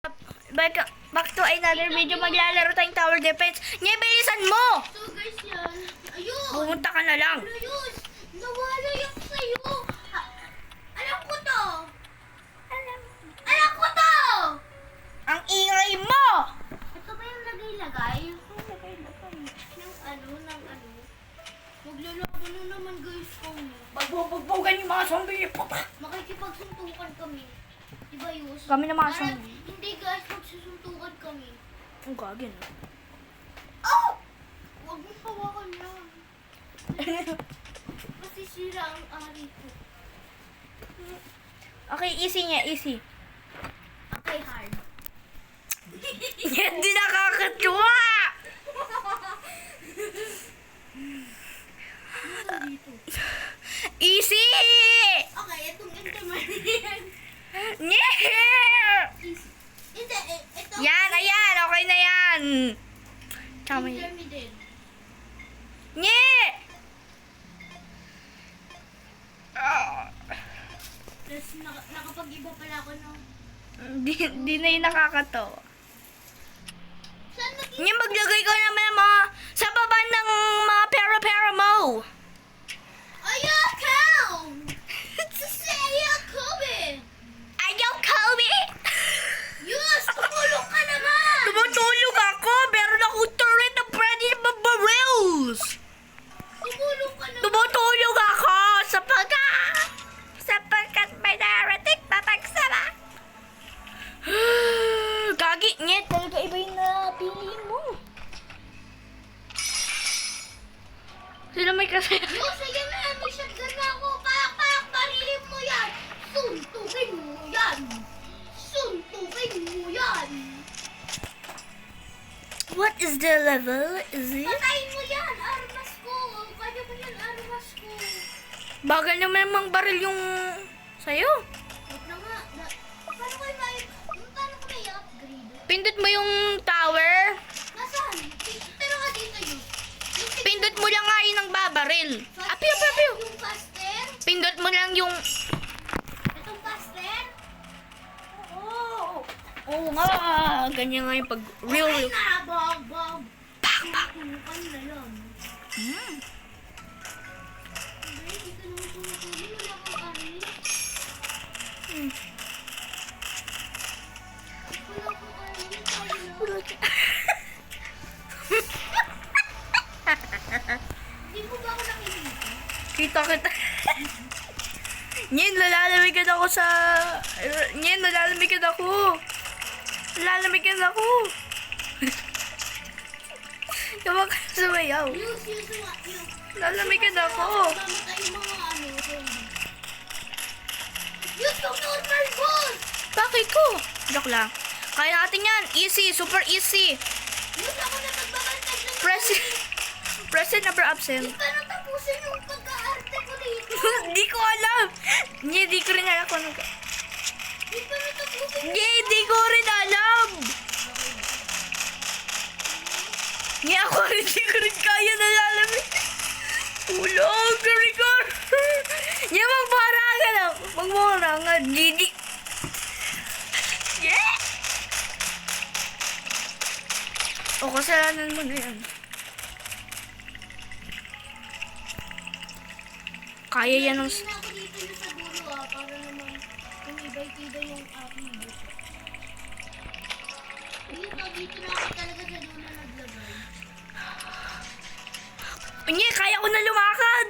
Back to another video. Maglalaro tayong tower defense. Nye, bilisan mo! So guys yan. Ayun! Pumunta ka na lang. Ayun! Nawala yung sa'yo! Alam ko to! Alam ko to! Ang ingay mo! Ito ba yung lagay-lagay? Ng ano? Maglalaban na naman guys kami. Bagbubugbugan yung mga zombie. Makikipagsuntukan kami. Diba Yus? Kami na mga Parang- zombie. Hindi guys, magsusuntukan kami. Ang gagin. Oh! Huwag mong hawakan yan. Masisira ang ari ko. Okay, easy niya, easy. Okay, hard. Hindi nakakatuwa! Easy! Okay, itong intermediate. Nye! Hindi, ito. Yan, ayan, okay na yan. Tama yan. Intermediate. Nye! Tapos nakapag-iba pala ako ng... Di na yun nakakatawa. Saan nag- Nye, maglagay ko naman ng mga sa baba ng mga pera-pera mo. Ayoko! Ayoko eh! Ayaw, Kobe! Yus! Tumulong ka naman! Tumutulog ako! Meron akong turret na pwede na mabarils! Tumulong ka naman! Tumutulog ako sapagkat may narating papagsama. Gagi, nye, talaga iba yung napili mo. Sino may kasi? Yus, ayan na! May shotgun na ako! Pak! Barilin mo yan! Suntukin mo yan! Suntukin mo yan! What is the level? Is it? Patayin mo yan! Armas ko! Kaya mo yan, armas ko! Bagal naman mang baril yung sa'yo. Wait na nga. Paano ko i-upgrade? Pindot mo yung tower. Nasaan? Pero nga dito yun. Pindot mo lang nga yun ang babaril. Apiw, apiw, apiw. Yung faster? Pindot mo lang yung... Itong faster? Oo. Oo nga. Ganyan nga yung pag... Real. Okay na, Bob. Bang, bang. Tulukan na lang. Hmm. Hindi, dito naman tumutuloy. Wala kang ari. Hmm. Wala kang ari. Tayo na. Hindi mo ba ako nakikita? Kita. Nyen, lalamigin ako sa... Nyen, lalamigin ako. Lalamigin ako. Yawa ka sa mayaw. Yus. Lalamigin ako. Mamatay yung mga ano. Yus, yung normal boss! Bakit ko? Joke lang. Kaya natin yan. Easy. Super easy. Yus, ako na magbabantay ng... Present number absent. Hindi pa natapusin yung pagka-arte ko dito. Hindi ko alam. Hindi ko rin alam kung ano. Hindi pa natapusin yung... Hindi ko rin alam. Ako rin, hindi ko rin kaya na lalamig. Tulog, Rigor. Magparangan lang. Magparangan. Didi. Yeah. O, kasalanan mo na yan. Kaya yan ng... Hindi na ako dito yung sa dulo para naman kumibay-tibay yung aking buto. Dito na ako talaga sa dulo naglagay. Kaya ko na lumakad.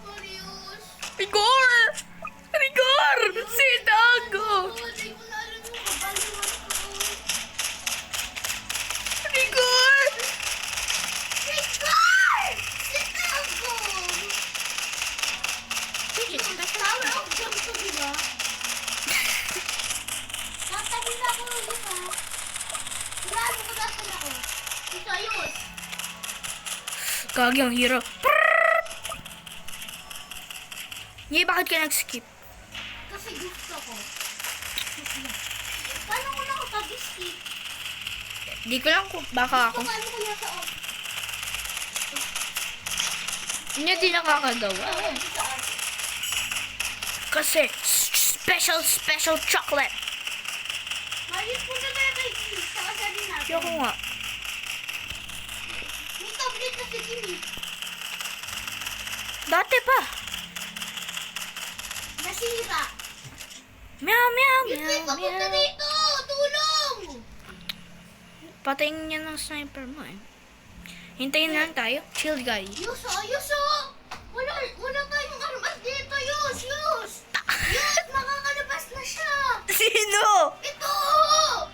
Marius! Rigor! Rigor! Sitago! Hindi ko na alam yung kabaliwan ko. Rigor! Rigor! Sitago! Tower of Jump to, diba? Tatabi na ako ulit ha. Wala mo ko dapat ako. Ito, ayos. Gagi, ang hirap. Bakit ka nag-skip? Kasi gusto ko. Paano ko na kapag-skip? Di ko lang kung baka ako. Paano ko na sa off? Hindi nakakagawa. Oo, sa off. Kasi, Special chocolate. Malit po na tayo kay Kimi. Sakasarin natin. Yoko nga. May tablet na si Kimi. Dati pa. Nasira. Meow, meow, Yusuf, meow, papunta meow. dito! Tulong! Patayin niya ng sniper mo eh. Hintayin lang tayo. Chill, guys. Yus, ayos oh! Wala tayong armas dito, Yus! Yus, makakalabas na siya! Sino? Ito!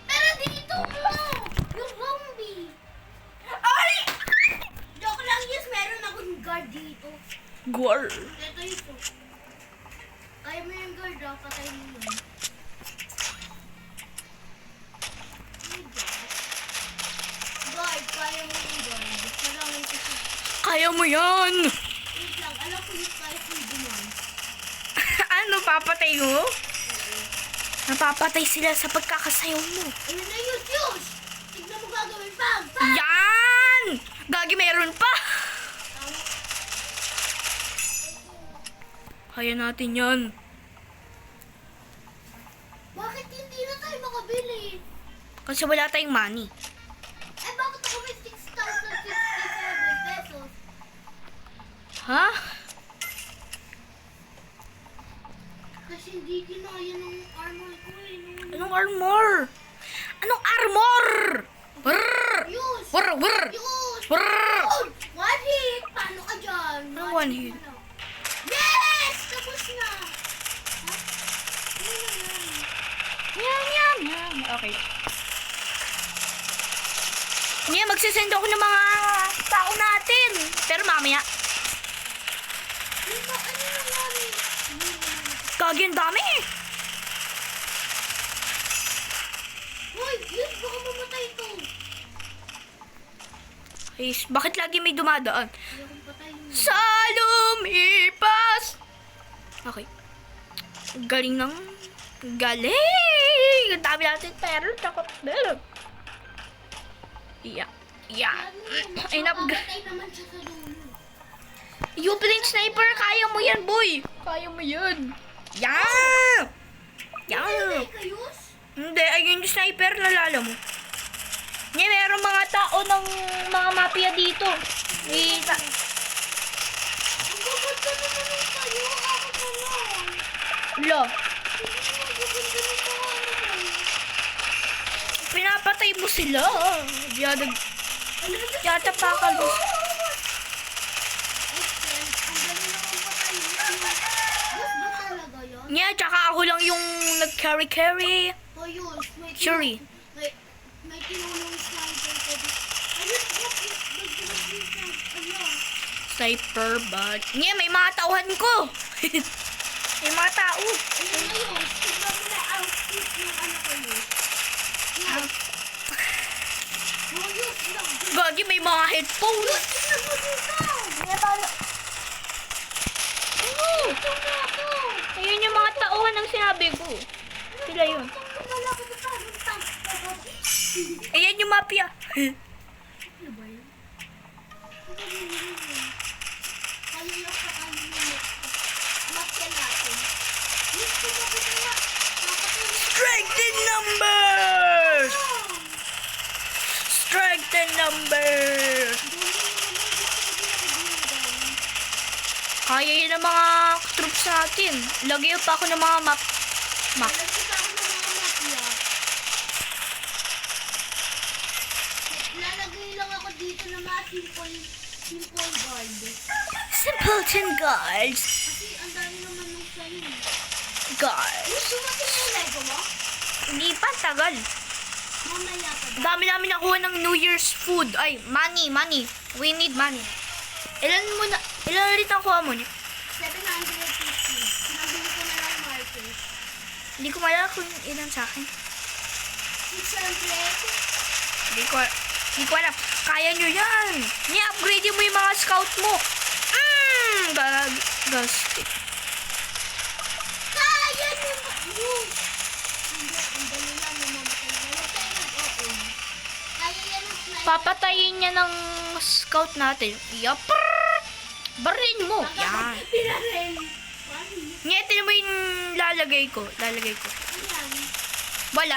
Pero dito mo! Yung zombie! Ay! Joke lang, Yus, meron akong guard dito. Gwar. Ito. Kaya mo yung guard, patayin mo yun. Guard, kaya mo yung guard. Kailangan ko siya. Kaya mo yan! Wait lang, alam ko yung kaya ko yung gumawa. Ano, papatay mo? Napapatay sila sa pagkakasayaw mo. Ayun na yun, Yus! Tignan mo gagawin pa! Yan! Gagi, meron pa! Kaya natin yan. Bakit hindi na tayo makabili? Kasi wala tayong money. Eh, bakit ako may 6,067 pesos? Ha? Kasi hindi kinaya ng armor ko eh. Anong armor? Anong armor? Brrr! Yus! Brrr! Brrr! Yus! Brrr! Oh, one hit! Paano ka dyan? Anong one hit? Ano? Yes! Tapos na! Ha? Ano na yan? Yan, yan, yan. Okay. Ngayon, magsisend ako ng mga tao natin. Pero mamaya. Ano nangyari? Gagi, ang dami eh. Hoy, Yus! Baka mamatay ito! Guys, bakit lagi may dumadaan? Ayokong patayin mo. Sa lumipas! Okay. Galing ng... Galing! Ang dami natin pero takot meron. Yeah. Yeah. Ay, Makamatay naman siya sa dulo. You playing sniper, kaya mo yan, boy! Kaya mo yan. Yeah! Yeah! Ay, Yus! Hindi, ayun yung sniper, nalala mo. Hindi, meron mga tao ng mga mafia dito. Ang gaganda naman yung tayo. Ako pa lang. Lo, Ang gaganda ng mga ano mo. pinapatay mo sila. Yadag, Ang ganda yata pa ka. Ang galing akong patayin. Yus, ba talaga yun? Nya, tsaka ako lang yung nag-carry-carry. O Yus, may Shuri. may tinulong sniper ko. Ayun, what is ano? Sniper, but... Nya, may mga tauhan ko. May mga tao. Ayun na Yus, tignan mo na outfit ng ano ko Yus. Yus. Oh, Yus, lang. Gagi, may mga headphones. Yus, tignan mo dito. Nya, paano? Ito na ako. Ayun yung mga tauhan ng sinabi ko. Sila yun. Wala ko pa Ayan yung mafia. Ano ba yun? Kaya lang sa kanya mo. Mafia natin. Yus, tignan mo na. Strike the numbers! Strike the numbers! Kaya yun ang mga troops natin. Lagay pa ako ng mga map. Lalagay lang ako dito ng mga simple guard. Simpleton guards. Kasi ang dami naman nung sa'yo. Guards. Yung sumating yung Lego mo? Hindi pa, tagal. Mamaya pa ba? Dami namin nakuha ng New Year's food. Ay, money. We need money. Ilan ulit ang kuha mo niya? 750. Nabili ko na lang markers. Hindi ko malala kung ilan sa akin. 600. Hindi ko alam. Kaya nyo yan. Ni-upgrade mo yung mga scout mo. Gasti. Kaya nyo ba? Hindi, ang dali lang namamatay. Wala tayo nag-open. Kaya yan ang sniper. Papatayin niya ng scout natin. Yup. Barin mo. Yan. Pinarel. Nyetin mo yung lalagay ko? Lalagay ko. Ayan. Wala.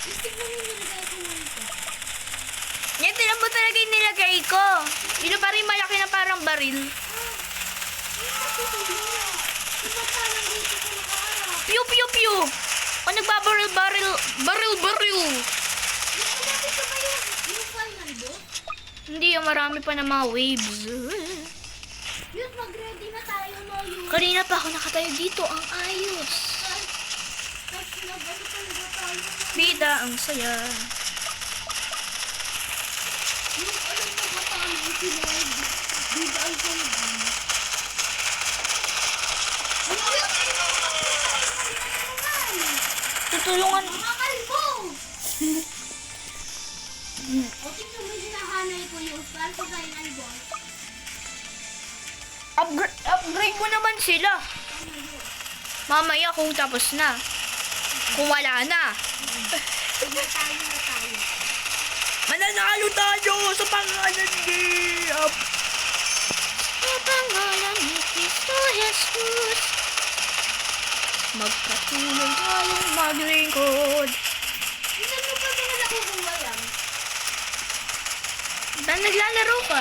Isip mo yung nilagay ko nito. Yan, tinan mo talaga yung nilagay ko. Yun pa rin malaki na parang baril. Pew, pew, pew. O, nagbabaril. Baril. Hindi, marami pa na mga waves. Yun, mag-ready na tayo, no? Yun. Kanina pa ako nakatayo dito. Ang ayos. Tapos nag-ano talaga tayo. Bida, ang saya. Yung alam mo ba paano itinawag? Bida ang talaga. Tutulungan. Mga kalbo! O, tingnan mo yung hinahanay ko yun. Para sa final boss. Upgrade mo naman sila. Mamaya kung tapos na. Kung wala na. Tayo na tayo. Mananalo tayo sa pangalan ni sa pangalan ni Cristo Jesus. Magpatuloy tayong maglingkod. Hindi mo pa ba nakukuha yan? Dahil naglalaro ka.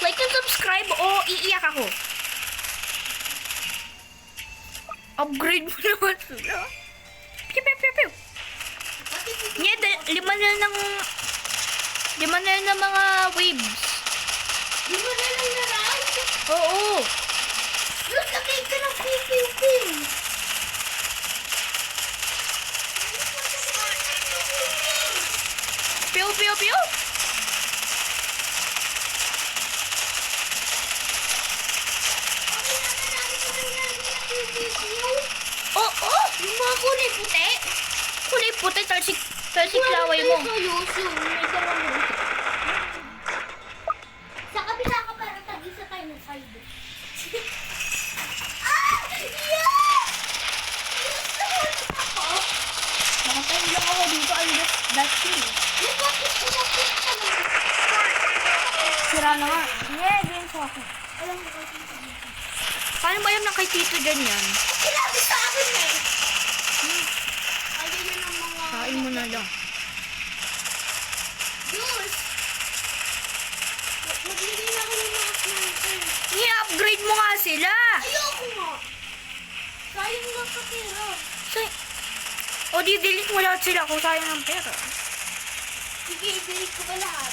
Like and subscribe o iiyak ako. Upgrade mo naman sila. Pew, pew, pew, pew. Pati si Nye, lima na yun ng mga waves. di mo na lang naraan. Oo. Look, lagay ka ng piw-piw-piw. Pew, pew, pew. Okay na namin sa kanya ng piw-piw-piw. Oo. Yung mga kulay puti. Kulay puti, talsik laway mo. May dalawang rosyo. Sa kabila ka para tag-isa tayo ng side. Ah! Yeah! Gusto ako. Nakatayo lang ako dito. That's it. Yung bakit pinapit ka naman? Sira na nga. Yeah, ganyan sa akin. Alam mo kasi sabi ko. Paano ba yun ng kay Tito ganyan? Sinabi sa akin eh. Ayun yun ang mga... Kain mo na lang. Diyos! Maglagay na ako ng mga sniper. I-upgrade mo nga sila. Ayoko nga. Sayang lang sa pera. O di-delete mo lahat sila kung sayang ng pera. Sige, i-delete ko ba lahat?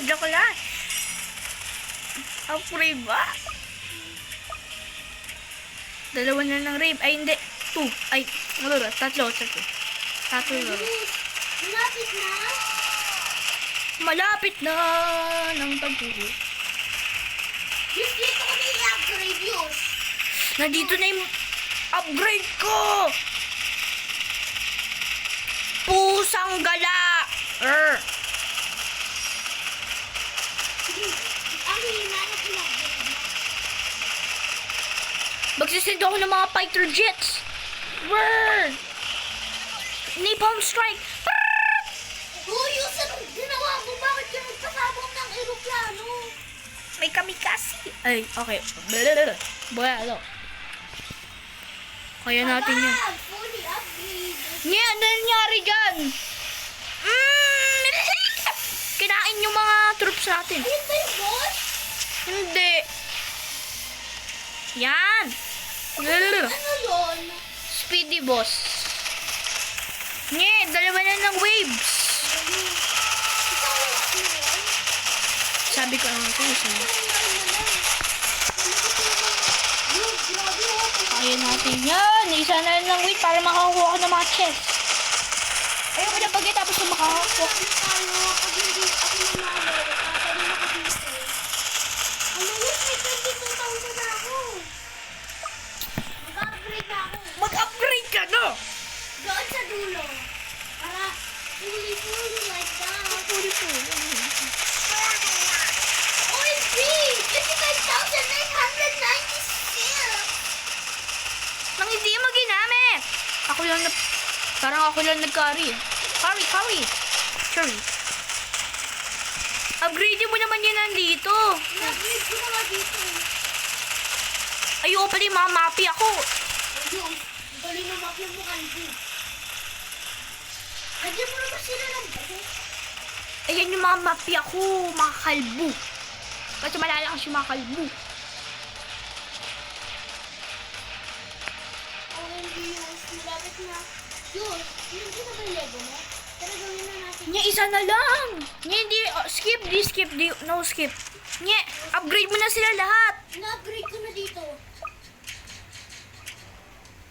Joke lang. Upgrade ba? Dalawa na ng rape. Ay, hindi. 2. Ay, tatlo. Tatlo. Bilis. Malapit na. Malapit na ng pagbuho. Diyos, dito ko na i-upgrade yun. Nandito na yung upgrade ko! Pusang gala! Sige, ang hina na i-upgrade. Magsisend ako ng mga fighter jets! Napalm strike! Uy, yung sa ginawa mo, bakit ka nagpasabog ng aeroplano? May kamikasi! Ay, okay. Bueno. Kaya natin yun. Abang! Fully upgrade. Nye, ano nangyari dyan? Kinain yung mga troops natin. Ayun ba yung boss? Hindi. Yan. Ano yun? Speedy boss. Nye, dalawa na ng waves. Ikaw yun. Sabi ko naman ko sa'yo. Kaya natin yan. Isa na lang ng wait para makakuha ko ng mga chest. Ayoko na pagkatapos na makakuha. Mag-upgrade ka na! Doon sa dulo. Para fully like that. OMG! 55,996! Nang hindi mo ginamit. Parang ako lang nag-carry. Carry. Curry. Upgrade mo naman yan nandito. Nag-grade ko na nga dito. Ayoko pala yung mga mapi ako. Ayun, galing na mapya mo kalbo. Lagyan mo naman sila ng buko. Ayan yung mga mapi ako, mga kalbo. Kasi malalakas yung mga kalbo. OMG, Yus, malapit na. Yus, hindi na ba yung Lego mo? Tara gawin na natin. Nye, isa na lang. Nye, hindi, skip, no skip. Nye, upgrade mo na sila lahat. Na-upgrade ko na dito.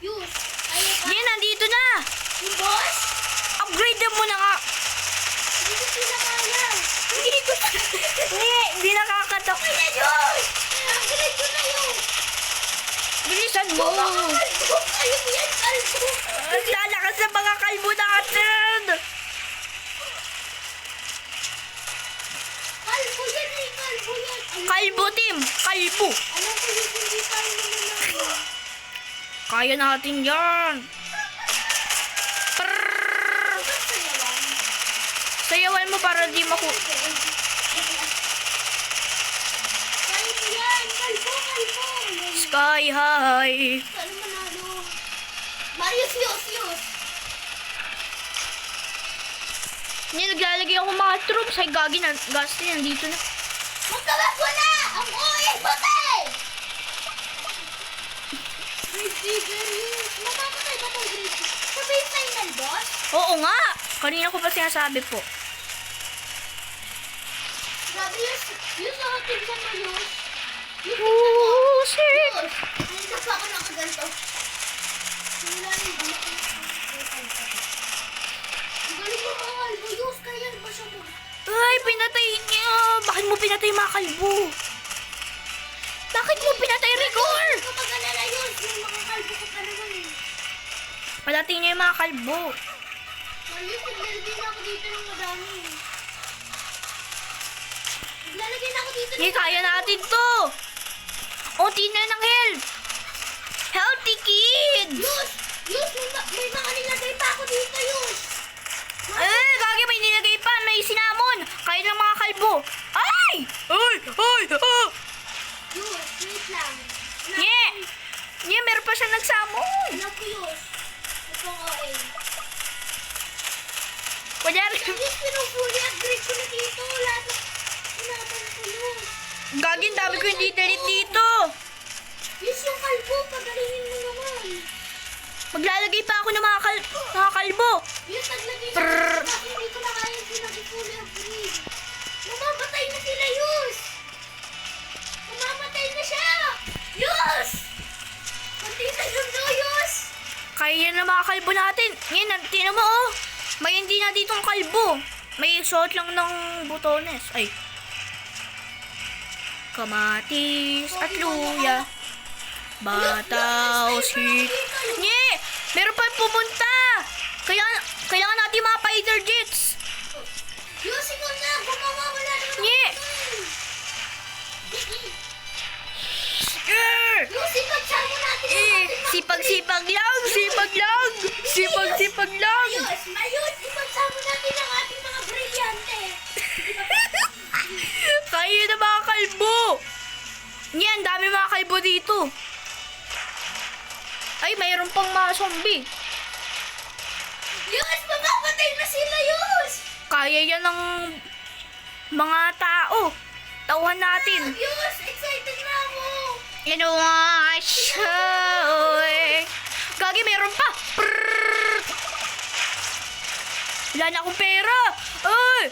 Yus, ayaw ka. Nye, nandito na. Yung boss? Upgrade na mo na nga. Hindi ko sila kaya. Hindi ko Nye, hindi nakakatak. Kaya Yus! Na-upgrade ko na yun. Bilisan mo. Kalbo! Ayaw mo yan, kalbo! Ang lalakas ng mga kalbo natin. Kalbo yan eh, kalbo yan. Kalbo team, kalbo. Alam ko yung hindi tayo naman. Kaya natin yan. Prrrr. Sayawan mo para di maku... Kalbo yan, kalbo, kalbo. Sky high. Ano manalo? Marius, Yus. Nye, naglalagay ako mga troops. Ay, gagi na. Gasti, nandito na. Magkawag ko na! Ang OA, patay! Grade Digger, Yus. Mamamatay ba itong Grade Digger? Sabi yung final boss? Oo nga. Kanina ko pa sinasabi po. Grabe, Yus. Yus, ako tignan mo, Yus. Yus, tignan mo. Oh, shit. Yus, nandito pa ako nakaganto. Wala rin, di ako. Ang galing mo mga kalbo, Yus. Kaya ba siya mo? Ay, pinatay niya. Bakit mo pinatay mga kalbo? Bakit mo pinatay, Rigor? Huwag ka mag-alala, Yus. May mga kalbo ko pa naman eh. Palatay niya yung mga kalbo. Marius, naglalagay na ako dito ng madami. Naglalagay na ako dito ng Nye, kaya natin to. Unti na ng health. Healthy kid. Yus! Yus! May mga nilagay pa ako dito, Yus! Gagi, may nilagay pa. May sinamon. Kaya ng mga kalbo. Ay! Ay! Ay! Ah! Yus, wait lang. Nye! Nye, meron pa siya nagsamon. Anak ko, Yus. Ito nga eh. Wala rin. Yus, pinupuli upgrade ko na dito. Lahat na pinapal ko, Yus. Gagi, ang dami ko hindi delete dito. Yus, yung kalbo, pagalingin mo naman. Maglalagay pa ako ng mga kalbo. Yus, naglagay na Prrr. ako. Bakit hindi ko na kaya pinapuli upgrade? Mamamatay na sila, Yus! Mamamatay na siya! Yus! Kunti na yun, no, Yus! Kaya yan ng mga kalbo natin. Yan, tinan mo oh. May hindi na ditong kalbo. May suot lang ng butones. Ay. Kamatis at luya. Bataw, sweet. Nye! Meron pa pumunta. Kailangan natin yung mga fighter jets. Yus, ikaw na! Gumawa, wala naman Nye! Yus, ipagsama natin ang ating mga Sipag-sipag lang. Sipag-sipag lang. Mayus, ipagsama natin ang ating mga brilyante. Kaya na mga kalbo. Yan, dami mga kalbo dito. Ay, mayroon pang mga zombie. Yus, mamamatay na sila, Yus! Kaya yan ng mga tao. Tauhan natin. Yus, excited na ako! You know what? Gagi, meron pa. Prrrr. Wala na akong pera. Ay!